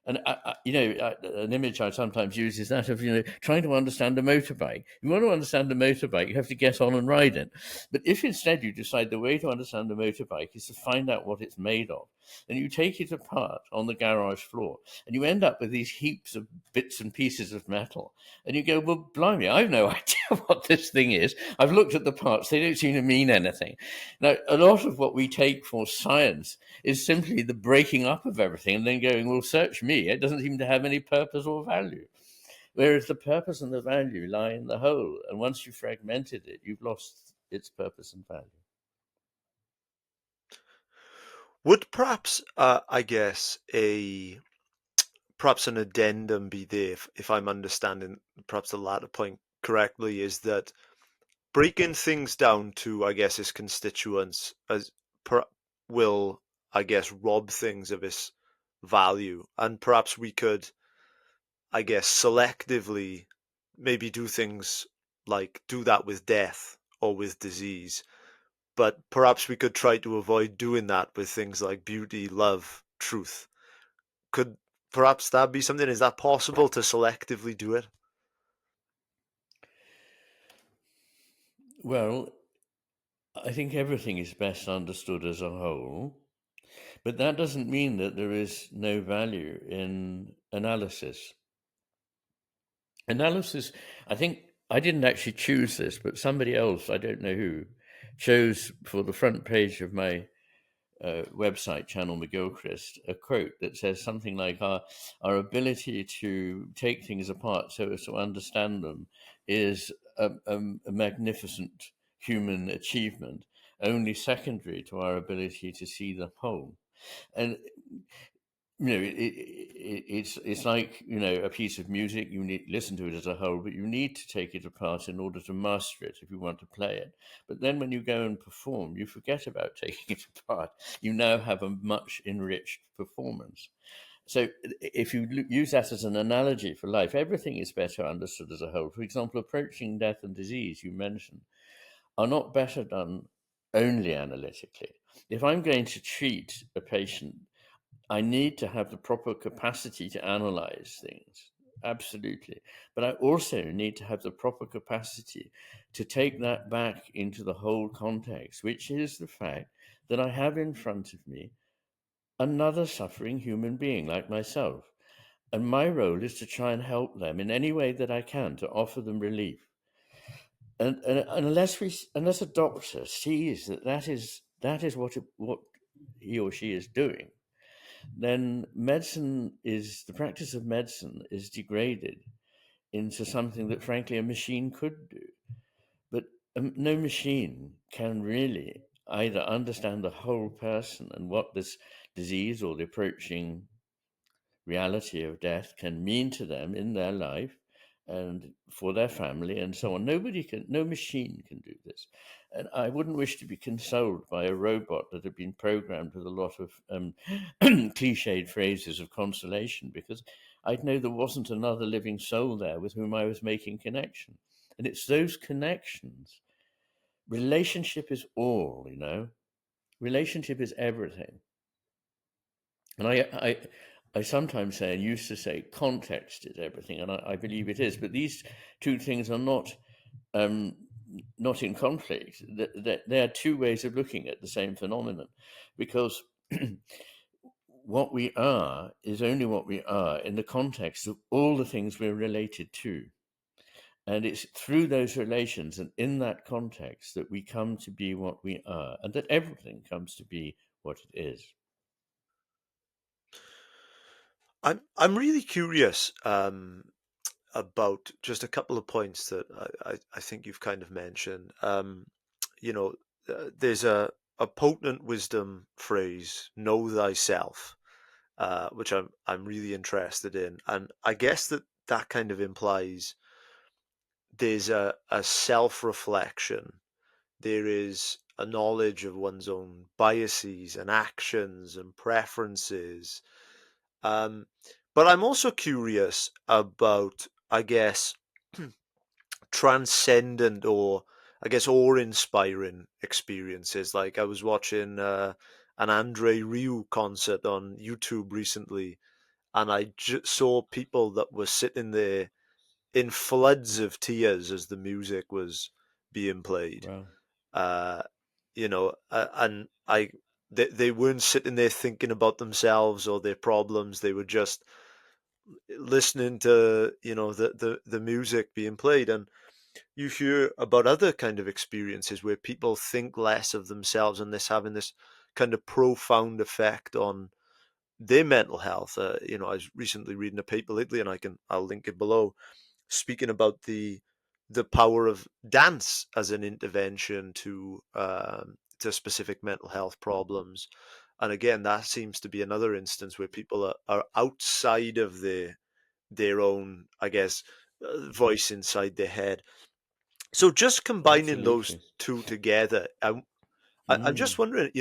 And an image I sometimes use is that of trying to understand a motorbike. You want to understand a motorbike, you have to get on and ride it. But if instead you decide the way to understand a motorbike is to find out what it's made of, and you take it apart on the garage floor, and you end up with these heaps of bits and pieces of metal, and you go, well, blimey, I've no idea what this thing is. I've looked at the parts; they don't seem to mean anything. Now, a lot of what we take for science is simply the breaking up of everything and then going, well, search me. It doesn't seem to have any purpose or value. Whereas the purpose and the value lie in the whole. And once you've fragmented it, you've lost its purpose and value. Would perhaps, I guess, perhaps an addendum be there, if I'm understanding perhaps the latter point correctly, is that breaking things down to, I guess, its constituents will, I guess, rob things of its value, and perhaps we could, I guess, selectively maybe do things like do that with death or with disease, but perhaps we could try to avoid doing that with things like beauty, love, truth. Could perhaps that be something? Is that possible to selectively do it? Well, I think everything is best understood as a whole, but that doesn't mean that there is no value in analysis. Analysis, I think I didn't actually choose this, but somebody else, I don't know who, chose for the front page of my website, Channel McGilchrist, a quote that says something like, our ability to take things apart so as to understand them is a magnificent human achievement, only secondary to our ability to see the whole. And it's like a piece of music. You need to listen to it as a whole, but you need to take it apart in order to master it if you want to play it. But then when you go and perform, you forget about taking it apart. You now have a much enriched performance. So if you use that as an analogy for life, everything is better understood as a whole. For example, approaching death and disease, you mentioned, are not better done only analytically. If I'm going to treat a patient, I need to have the proper capacity to analyze things, absolutely. But I also need to have the proper capacity to take that back into the whole context, which is the fact that I have in front of me another suffering human being like myself. And my role is to try and help them in any way that I can to offer them relief. And unless a doctor sees that is what he or she is doing, then the practice of medicine is degraded into something that, frankly, a machine could do. But no machine can really either understand the whole person and what this disease or the approaching reality of death can mean to them in their life and for their family and so on. No machine can do this. And I wouldn't wish to be consoled by a robot that had been programmed with a lot of cliched phrases of consolation, because I'd know there wasn't another living soul there with whom I was making connection. And it's those connections. Relationship is all, relationship is everything. And I sometimes say, and used to say, context is everything, and I believe it is. But these two things are not in conflict. There are two ways of looking at the same phenomenon, because what we are is only what we are in the context of all the things we're related to. And it's through those relations and in that context that we come to be what we are, and that everything comes to be what it is. I'm really curious about just a couple of points that I think you've kind of mentioned. There's a potent wisdom phrase, know thyself. which I'm really interested in. And I guess that kind of implies there's a self-reflection. There is a knowledge of one's own biases and actions and preferences. Um, but I'm also curious about, I guess, transcendent or I guess awe-inspiring experiences. Like I was watching an Andre Rieu concert on YouTube recently, and I saw people that were sitting there in floods of tears as the music was being played. Wow. Uh, and they weren't sitting there thinking about themselves or their problems. They were just listening to the music being played. And you hear about other kind of experiences where people think less of themselves and this having this kind of profound effect on their mental health. I was recently reading a paper lately, and I'll link it below, speaking about the power of dance as an intervention to specific mental health problems. And again, that seems to be another instance where people are outside of their own, I guess, voice inside their head. So just combining those Absolutely. two together, I'm just Mm. wondering,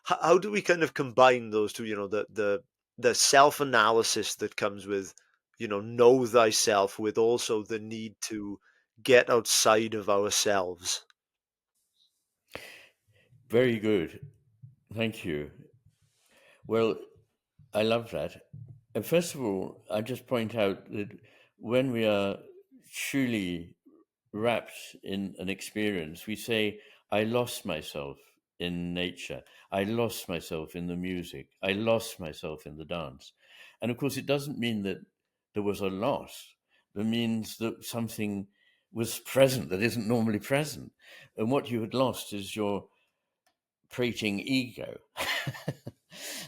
how do we kind of combine those two? The self analysis that comes with, know thyself, with also the need to get outside of ourselves. Very good. Thank you. Well, I love that. And first of all, I just point out that when we are truly wrapped in an experience, we say, I lost myself in nature. I lost myself in the music. I lost myself in the dance. And of course, it doesn't mean that there was a loss. It means that something was present that isn't normally present. And what you had lost is your prating ego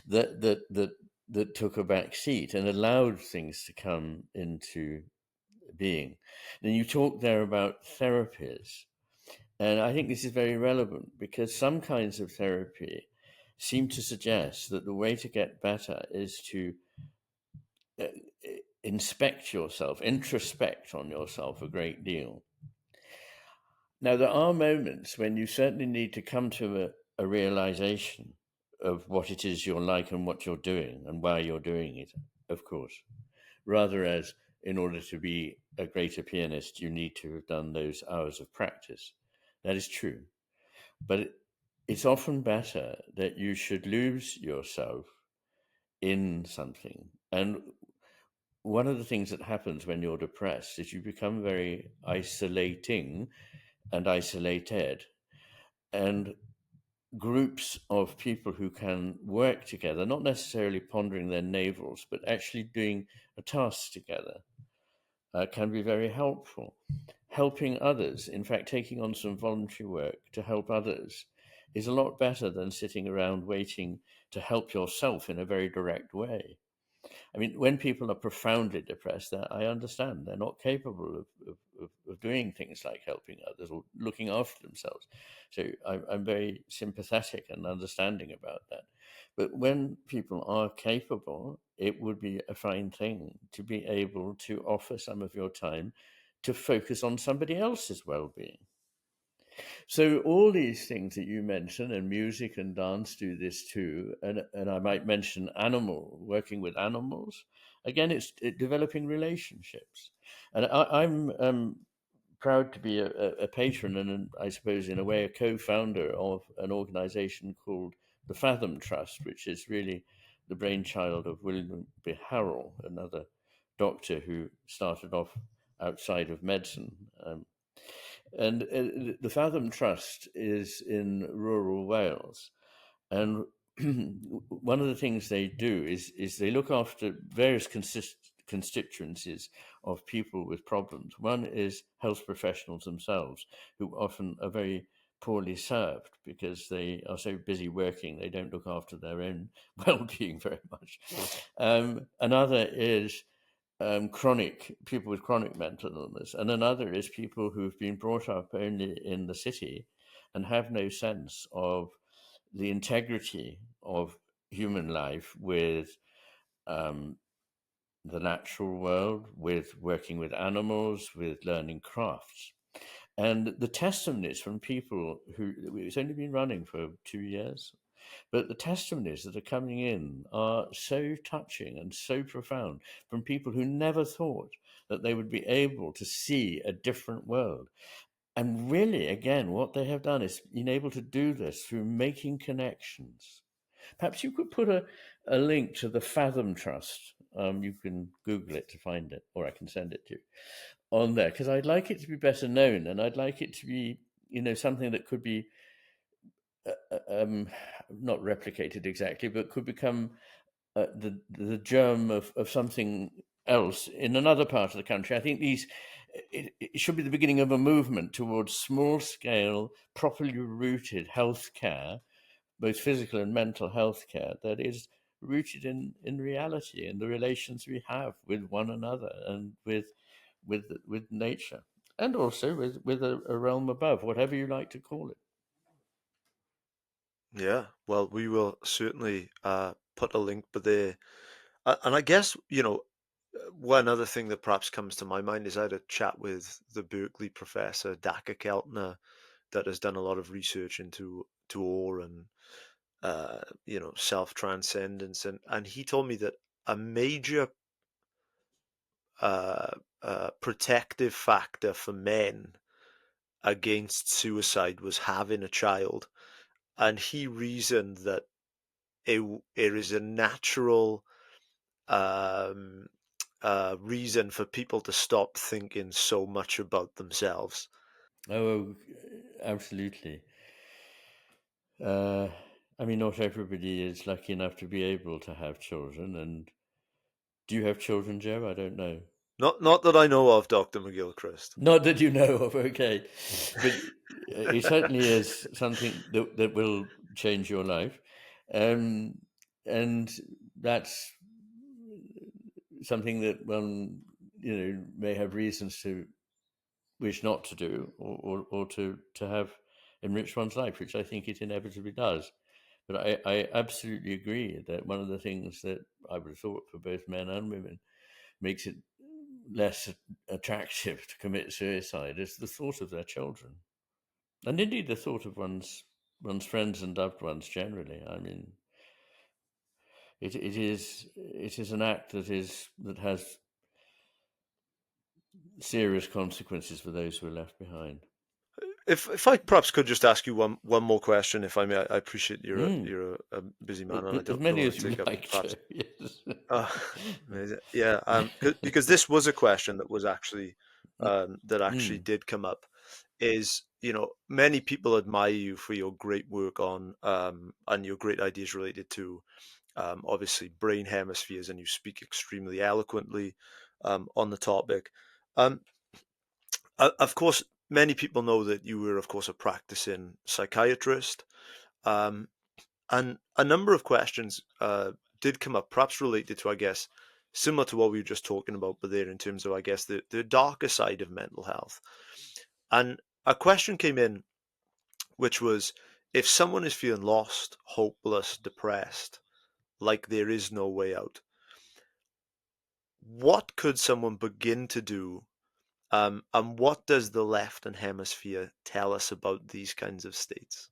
that took a back seat and allowed things to come into being. Then you talk there about therapies, and I think this is very relevant because some kinds of therapy seem to suggest that the way to get better is to uh, inspect yourself, introspect on yourself a great deal. Now, there are moments when you certainly need to come to a realization of what it is you're like and what you're doing and why you're doing it, of course. Rather, as in order to be a greater pianist, you need to have done those hours of practice. That is true. But it's often better that you should lose yourself in something. And one of the things that happens when you're depressed is you become very isolating and isolated. And groups of people who can work together, not necessarily pondering their navels, but actually doing a task together, can be very helpful. Helping others, in fact, taking on some voluntary work to help others, is a lot better than sitting around waiting to help yourself in a very direct way. I mean, when people are profoundly depressed, I understand they're not capable of doing things like helping others or looking after themselves. So I'm very sympathetic and understanding about that. But when people are capable, it would be a fine thing to be able to offer some of your time to focus on somebody else's well being. So all these things that you mention, and music and dance do this too, and I might mention working with animals. Again, it's developing relationships, and I'm proud to be a patron and I suppose in a way a co-founder of an organization called the Fathom Trust, which is really the brainchild of William B. Harrell, another doctor who started off outside of medicine. And the Fathom Trust is in rural Wales. And one of the things they do is they look after various constituencies of people with problems. One is health professionals themselves, who often are very poorly served because they are so busy working, they don't look after their own well-being very much. Another is chronic people with chronic mental illness, and another is people who've been brought up only in the city and have no sense of the integrity of human life with the natural world, with working with animals, with learning crafts. And the testimonies from people who, it's only been running for 2 years, but the testimonies that are coming in are so touching and so profound from people who never thought that they would be able to see a different world. And really, again, what they have done is been able to do this through making connections. Perhaps you could put a link to the Fathom Trust. You can Google it to find it, or I can send it to you on there, because I'd like it to be better known, and I'd like it to be, something that could be not replicated exactly, but could become the germ of something else in another part of the country. I think it should be the beginning of a movement towards small scale, properly rooted healthcare, both physical and mental healthcare, that is rooted in reality and the relations we have with one another and with nature, and also with a realm above, whatever you like to call it. Yeah, well, we will certainly put a link but there. And I guess, one other thing that perhaps comes to my mind is I had a chat with the Berkeley professor, Daka Keltner, that has done a lot of research into to awe and self-transcendence, and he told me that a major protective factor for men against suicide was having a child, and he reasoned that it is a natural um, reason for people to stop thinking so much about themselves. Oh, absolutely. Uh, I mean, not everybody is lucky enough to be able to have children. And do you have children, Joe? I don't know. Not that I know of, Dr. McGilchrist. Not that you know of, okay. But it certainly is something that will change your life. Um, and that's something that one, may have reasons to wish not to do, or to have enrich one's life, which I think it inevitably does. But I absolutely agree that one of the things that I would have thought for both men and women makes it less attractive to commit suicide is the thought of their children, and indeed the thought of one's friends and loved ones generally. I mean, it is an act that has serious consequences for those who are left behind. If I perhaps could just ask you one more question, if I may. I appreciate Mm. you're a busy man, and I As don't many want as to you take up like, Joe. perhaps. Yes. Uh, amazing. Yeah, because this was a question that was actually that actually Mm. did come up. Is, many people admire you for your great work on and your great ideas related to obviously brain hemispheres, and you speak extremely eloquently on the topic. Um, of course, many people know that you were, of course, a practicing psychiatrist, um, and a number of questions did come up, perhaps related to, I guess, similar to what we were just talking about, but there in terms of, I guess, the darker side of mental health. And a question came in, which was, if someone is feeling lost, hopeless, depressed, like there is no way out, what could someone begin to do? And what does the left hemisphere tell us about these kinds of states?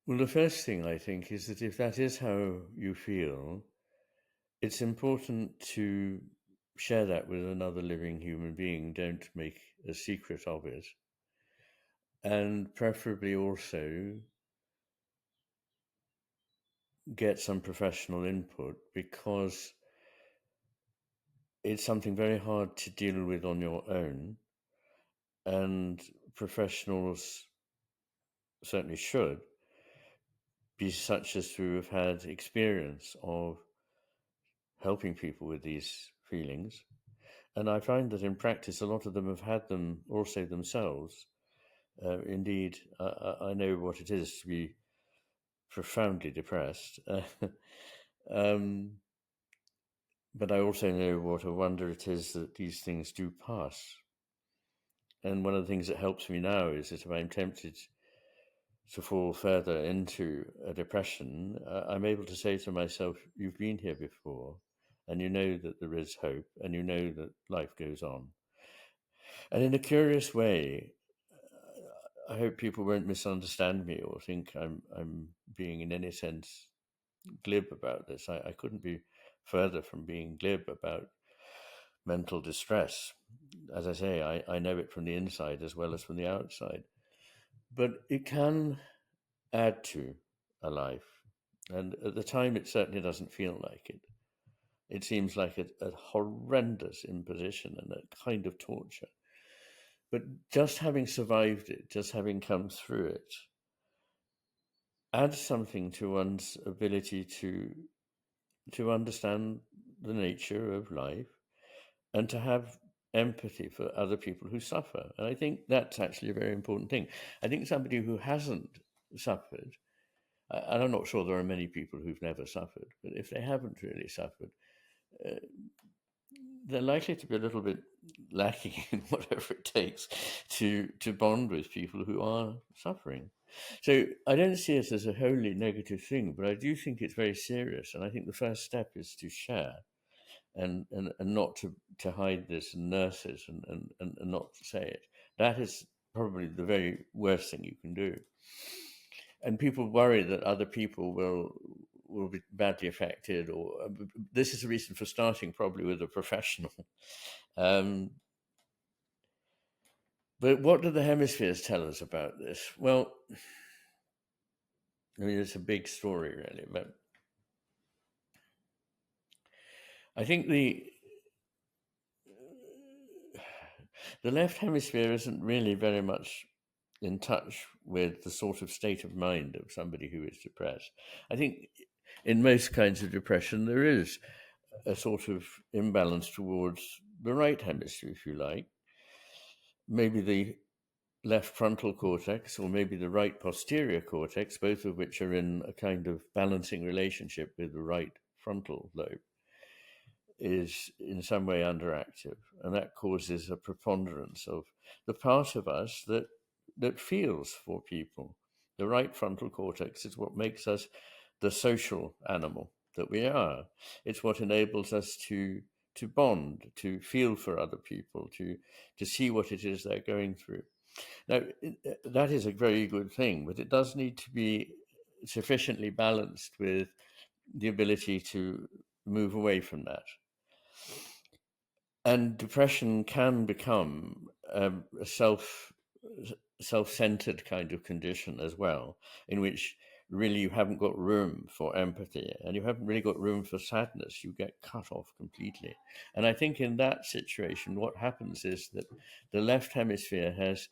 Well, the first thing I think is that if that is how you feel, it's important to share that with another living human being. Don't make a secret of it. And preferably also get some professional input, because it's something very hard to deal with on your own. And professionals certainly should be such as to have had experience of helping people with these feelings. And I find that in practice, a lot of them have had them also themselves. Indeed, I know what it is to be profoundly depressed. Um, but I also know what a wonder it is that these things do pass. And one of the things that helps me now is that if I'm tempted to fall further into a depression, I'm able to say to myself, you've been here before, and you know that there is hope, and you know that life goes on. And in a curious way, I hope people won't misunderstand me or think I'm being in any sense glib about this. I couldn't be further from being glib about mental distress. As I say, I know it from the inside as well as from the outside. But it can add to a life. And at the time, it certainly doesn't feel like it. It seems like a horrendous imposition and a kind of torture. But just having survived it, just having come through it, adds something to one's ability to understand the nature of life and to have empathy for other people who suffer. And I think that's actually a very important thing. I think somebody who hasn't suffered, and I'm not sure there are many people who've never suffered, but if they haven't really suffered, uh, they're likely to be a little bit lacking in whatever it takes to bond with people who are suffering. So I don't see it as a wholly negative thing, but I do think it's very serious. And I think the first step is to share and not to hide this and nurse it and not to say it. That is probably the very worst thing you can do. And people worry that other people will be badly affected, or this is a reason for starting probably with a professional. Um, but what do the hemispheres tell us about this? Well, I mean, it's a big story, really, but I think the left hemisphere isn't really very much in touch with the sort of state of mind of somebody who is depressed. I think in most kinds of depression, there is a sort of imbalance towards the right hemisphere, if you like. Maybe the left frontal cortex or maybe the right posterior cortex, both of which are in a kind of balancing relationship with the right frontal lobe, is in some way underactive. And that causes a preponderance of the part of us that feels for people. The right frontal cortex is what makes us the social animal that we are. It's what enables us to bond, to feel for other people, to see what it is they're going through. Now, that is a very good thing, but it does need to be sufficiently balanced with the ability to move away from that. And depression can become a self-centered kind of condition as well, in which really you haven't got room for empathy and you haven't really got room for sadness. You get cut off completely. And I think in that situation, what happens is that the left hemisphere has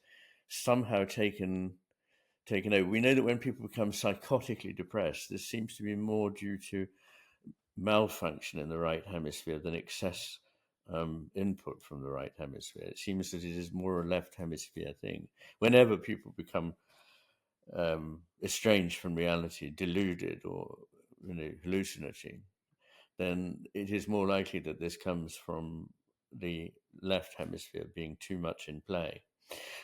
somehow taken over. We know that when people become psychotically depressed, this seems to be more due to malfunction in the right hemisphere than excess input from the right hemisphere. It seems that it is more a left hemisphere thing. Whenever people become estranged from reality, deluded, or hallucinating, then it is more likely that this comes from the left hemisphere being too much in play.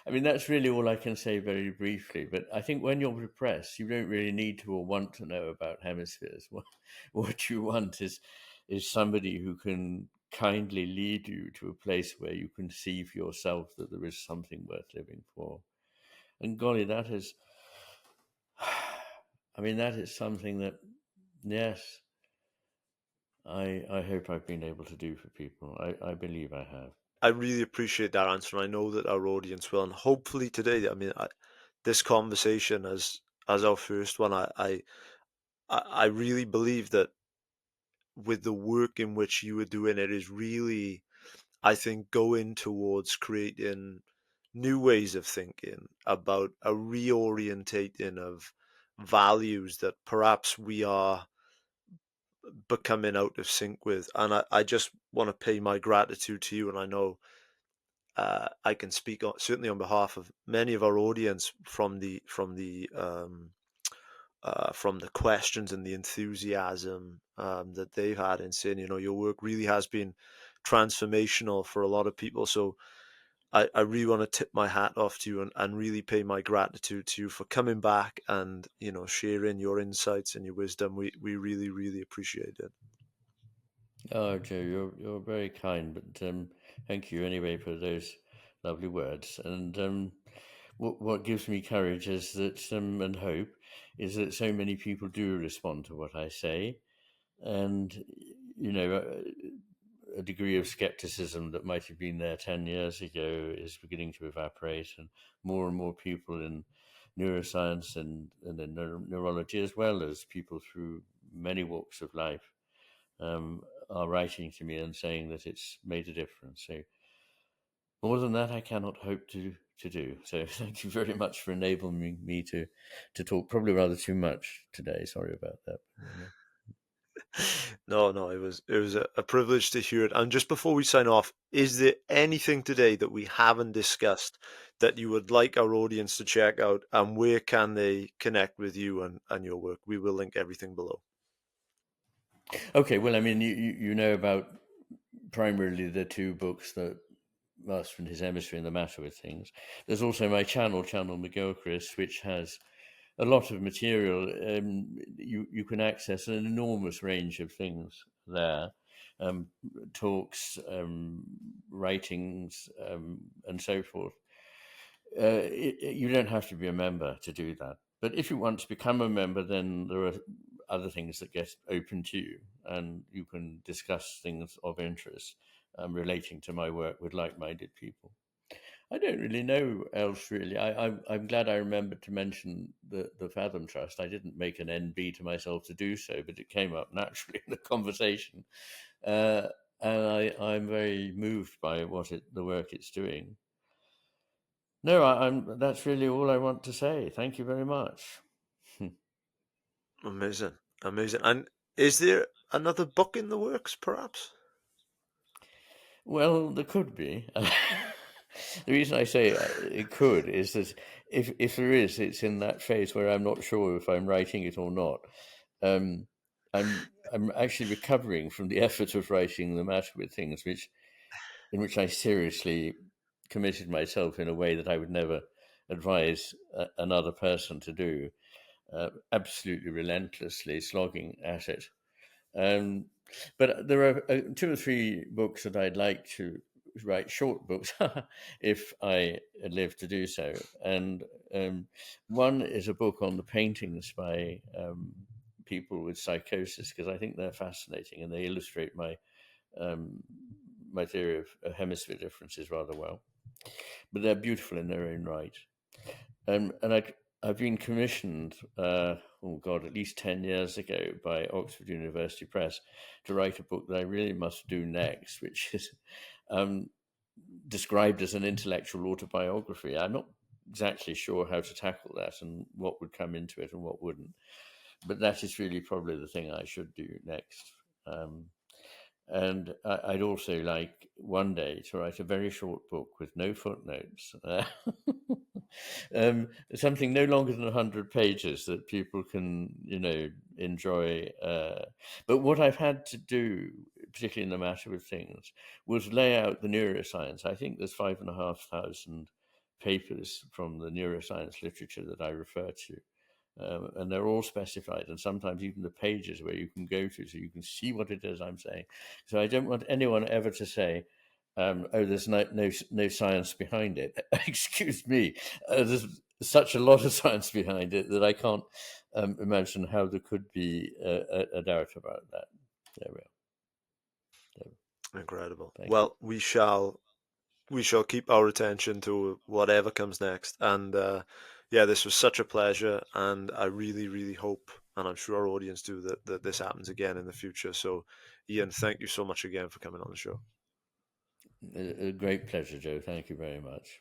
I mean, that's really all I can say very briefly. But I think when you're depressed, you don't really need to or want to know about hemispheres. What you want is somebody who can kindly lead you to a place where you can see for yourself that there is something worth living for. And golly, that is, I mean, that is something that, yes, I hope I've been able to do for people. I believe I have. I really appreciate that answer, and I know that our audience will. And hopefully today, I mean, this conversation as our first one, I really believe that with the work in which you were doing, it is really, I think, going towards creating new ways of thinking about a reorientating of values that perhaps we are becoming out of sync with. And I just want to pay my gratitude to you. And I know I can speak certainly on behalf of many of our audience from the questions and the enthusiasm that they've had in saying, your work really has been transformational for a lot of people. So I really want to tip my hat off to you and really pay my gratitude to you for coming back and, sharing your insights and your wisdom. We really, really appreciate it. Oh, Joe, you're very kind, but thank you anyway for those lovely words. And what gives me courage is that and hope is that so many people do respond to what I say, and you know. A degree of skepticism that might have been there 10 years ago is beginning to evaporate, and more people in neuroscience and in neurology, as well as people through many walks of life, are writing to me and saying that it's made a difference. So more than that, I cannot hope to do. So thank you very much for enabling me to talk, probably rather too much today. Sorry about that. No, it was a privilege to hear it. And just before we sign off, is there anything today that we haven't discussed that you would like our audience to check out, and where can they connect with you and your work? We will link everything below. Okay, well, I mean, you know about primarily the two books that Last from his Emissary and the Matter with Things. There's also my channel McGilchrist, which has a lot of material. You can access an enormous range of things there, talks, writings, and so forth. You don't have to be a member to do that. But if you want to become a member, then there are other things that get open to you, and you can discuss things of interest relating to my work with like-minded people. I don't really know else, really. I'm glad I remembered to mention the Fathom Trust. I didn't make an NB to myself to do so, but it came up naturally in the conversation. Uh, and I'm very moved by the work it's doing. No, that's really all I want to say. Thank you very much. Amazing, amazing. And is there another book in the works, perhaps? Well, there could be. The reason I say it could is that if there is, it's in that phase where I'm not sure if I'm writing it or not. Um, I'm actually recovering from the effort of writing The Matter with Things, in which I seriously committed myself in a way that I would never advise another person to do. Absolutely relentlessly slogging at it. Um, but there are two or three books that I'd like to write, short books, if I live to do so. And one is a book on the paintings by people with psychosis, because I think they're fascinating and they illustrate um, my theory of Hemispheric Differences rather well. But they're beautiful in their own right. And I've been commissioned, at least 10 years ago by Oxford University Press to write a book that I really must do next, which is described as an intellectual autobiography. I'm not exactly sure how to tackle that and what would come into it and what wouldn't. But that is really probably the thing I should do next. And I'd also like one day to write a very short book with no footnotes, something no longer than 100 pages that people can, enjoy. But what I've had to do, particularly in The Matter with Things, was lay out the neuroscience. I think there's 5,500 papers from the neuroscience literature that I refer to. And they're all specified, and sometimes even the pages where you can go to so you can see what it is I'm saying. So I don't want anyone ever to say, "Oh, there's no science behind it." Excuse me, there's such a lot of science behind it that I can't imagine how there could be a doubt about that. There we are. Incredible. Thank you. Well, we shall keep our attention to whatever comes next. And yeah, this was such a pleasure, and I really, really hope, and I'm sure our audience do, that this happens again in the future. So, Iain, thank you so much again for coming on the show. A great pleasure, Joe. Thank you very much.